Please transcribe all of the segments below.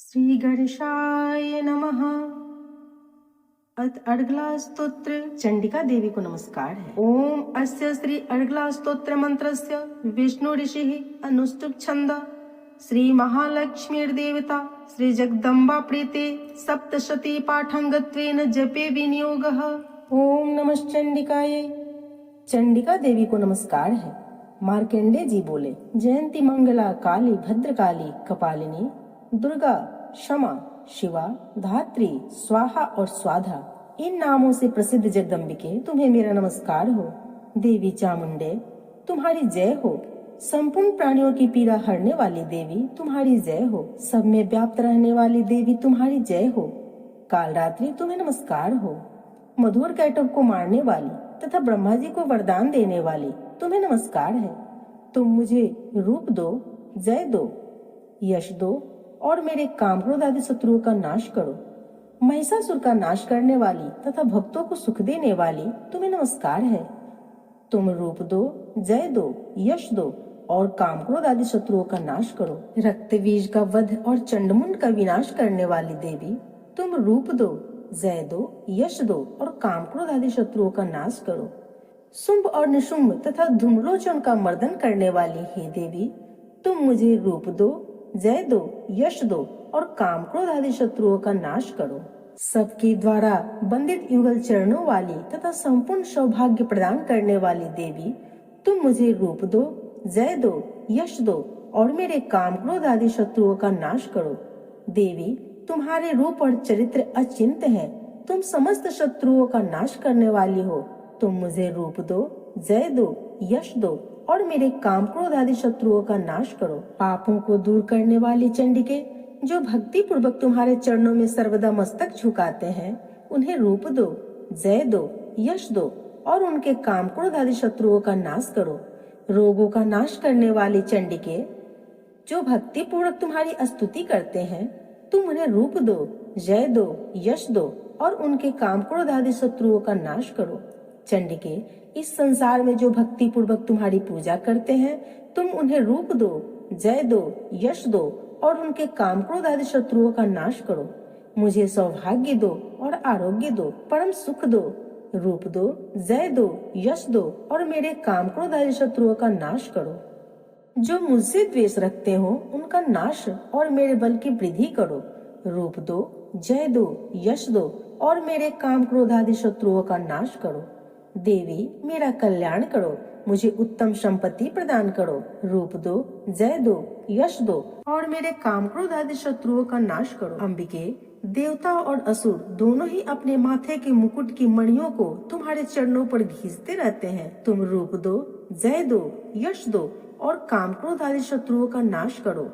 श्री गणेशाय नमः। अथ अर्गला स्तोत्र चंडिका देवी को नमस्कार है। ओम अस्य श्री अर्गला स्तोत्र मंत्रस्य विष्णु ऋषिः अनुष्टुप् छंद श्री महालक्ष्मी देवता श्री जगदम्बा प्रीते सप्तशती पाठंगत्वेन जपे विनियोगः। ओम नमश्चंडिकायै। चंडिका देवी को नमस्कार है। मार्कंडे जी बोले, जयंती मंगला काली भद्रकाली कपालिनी दुर्गा क्षमा शिवा धात्री स्वाहा और स्वाधा, इन नामों से प्रसिद्ध जगदम्बिके तुम्हें मेरा नमस्कार हो। देवी चामुंडे तुम्हारी जय हो। संपूर्ण प्राणियों की पीड़ा हरने वाली देवी तुम्हारी जय हो। सब में व्याप्त रहने वाली देवी तुम्हारी जय हो। कालरात्रि तुम्हें नमस्कार हो। मधुर कैटव को मारने वाली तथा ब्रह्मा जी को वरदान देने वाली तुम्हें नमस्कार है। तुम मुझे रूप दो, जय दो, यश दो और मेरे काम क्रोध आदि शत्रुओं का नाश करो। महिषासुर का नाश करने वाली तथा भक्तों को सुख देने वाली तुम्हें नमस्कार है। तुम रूप दो, जय दो, यश दो और काम क्रोध आदि शत्रुओं का नाश करो। रक्त बीज का वध और चंडमुंड का विनाश करने वाली देवी तुम रूप दो, जय दो, यश दो और काम क्रोध आदि शत्रुओं का नाश करो। शुंभ और निशुंभ तथा धूम्रोचन का मर्दन करने वाली हे देवी तुम मुझे रूप दो, जय दो, यश दो और काम क्रोध आदि शत्रुओं का नाश करो। सबके द्वारा बंदित युगल चरणों वाली तथा संपूर्ण सौभाग्य प्रदान करने वाली देवी तुम मुझे रूप दो, जय दो, यश दो और मेरे काम क्रोध आदि शत्रुओं का नाश करो। देवी तुम्हारे रूप और चरित्र अचिंत है। तुम समस्त शत्रुओं का नाश करने वाली हो। तुम मुझे रूप दो, जय दो, यश दो और मेरे काम क्रोध आदि शत्रुओं का नाश करो। पापों को दूर करने वाली चंडिके, जो भक्ति पूर्वक तुम्हारे चरणों में सर्वदा मस्तक झुकाते हैं, उन्हें रूप दो, जय दो, यश दो और उनके काम क्रोध आदि शत्रुओं का नाश करो। रोगों का नाश करने वाली चंडिके, जो भक्ति पूर्वक तुम्हारी स्तुति करते हैं, तुम उन्हें रूप दो, जय दो, यश दो और उनके काम क्रोध आदि शत्रुओं का नाश करो। चंडिके, इस संसार में जो भक्ति पूर्वक तुम्हारी पूजा करते हैं, तुम उन्हें रूप दो, जय दो, यश दो और उनके काम क्रोध आदि शत्रुओं का नाश करो। मुझे सौभाग्य दो और आरोग्य दो, परम सुख दो, रूप दो, जय दो, यश दो और मेरे काम क्रोध आदि शत्रुओं का नाश करो। जो मुझसे द्वेष रखते हो उनका नाश और मेरे बल की वृद्धि करो। रूप दो, जय दो, यश दो और मेरे काम क्रोध आदि शत्रुओं का नाश करो। देवी मेरा कल्याण करो, मुझे उत्तम संपत्ति प्रदान करो। रूप दो, जय दो, यश दो और मेरे काम क्रोध आदि शत्रुओं का नाश करो। अंबिके, देवता और असुर दोनों ही अपने माथे के मुकुट की मणियों को तुम्हारे चरणों पर घींचते रहते हैं। तुम रूप दो, जय दो, यश दो और काम क्रोध आदि शत्रुओं का नाश करो।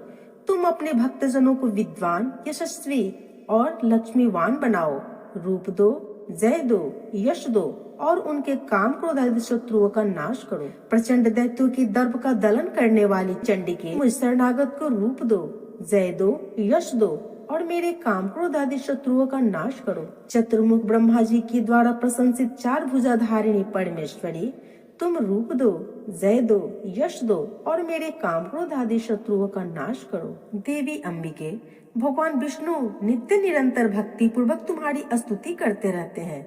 तुम अपने भक्तजनों को विद्वान, यशस्वी और लक्ष्मीवान बनाओ। रूप दो, जय दो, यश दो और उनके काम क्रोध आदि शत्रुओं का नाश करो। प्रचंड दैत्यों की दर्प का दलन करने वाली चंडिके, मुझ शरणागत को रूप दो, जय दो, यश दो और मेरे काम क्रोध आदि शत्रुओं का नाश करो। चतुर्मुख ब्रह्मा जी के द्वारा प्रशंसित चार भुजाधारिणी परमेश्वरी, तुम रूप दो, जय दो, यश दो और मेरे काम क्रोध आदि शत्रुओं का नाश करो। देवी अंबिके, भगवान विष्णु नित्य निरंतर भक्ति पूर्वक तुम्हारी स्तुति करते रहते हैं।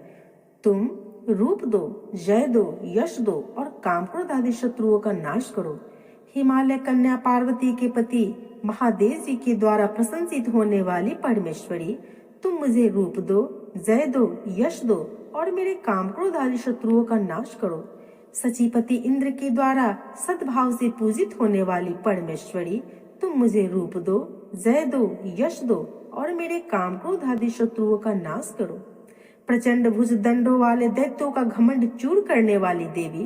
तुम रूप दो, जय दो, यश दो और काम क्रोध आदि शत्रुओं का नाश करो। हिमालय कन्या पार्वती के पति महादेव जी के द्वारा प्रशंसित होने वाली परमेश्वरी, तुम मुझे रूप दो, जय दो, यश दो और मेरे काम क्रोध आदि शत्रुओं का नाश करो। सचीपति इंद्र के द्वारा सद्भाव से पूजित होने वाली परमेश्वरी, तुम मुझे रूप दो, जय दो, यश दो और मेरे काम क्रोध आदि शत्रुओं का नाश करो। प्रचंड भुज दंडों वाले दैत्यों का घमंड चूर करने वाली देवी,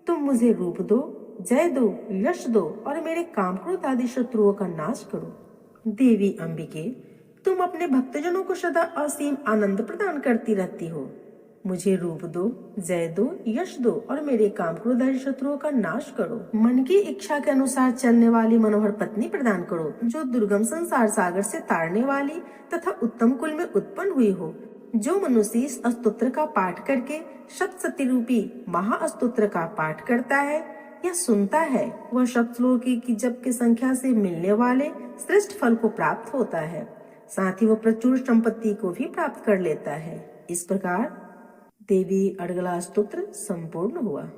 तुम मुझे रूप दो, जय दो, यश दो और मेरे काम क्रोध आदि शत्रुओं का नाश करो। देवी अंबिके, तुम अपने भक्तजनों को सदा असीम आनंद प्रदान करती रहती हो। मुझे रूप दो, जय दो, यश दो और मेरे काम क्रोध आदि शत्रुओं का नाश करो। मन की इच्छा के अनुसार चलने वाली मनोहर पत्नी प्रदान करो, जो दुर्गम संसार सागर से तारने वाली तथा उत्तम कुल में उत्पन्न हुई हो। जो मनुष्य इस स्तोत्र का पाठ करके सप्तशती रूपी महास्तोत्र का पाठ करता है, या सुनता है वह शब्द की जप की संख्या से मिलने वाले श्रेष्ठ फल को प्राप्त होता है। साथ ही वह प्रचुर संपत्ति को भी प्राप्त कर लेता है। इस प्रकार देवी अर्गला स्तोत्र संपूर्ण हुआ।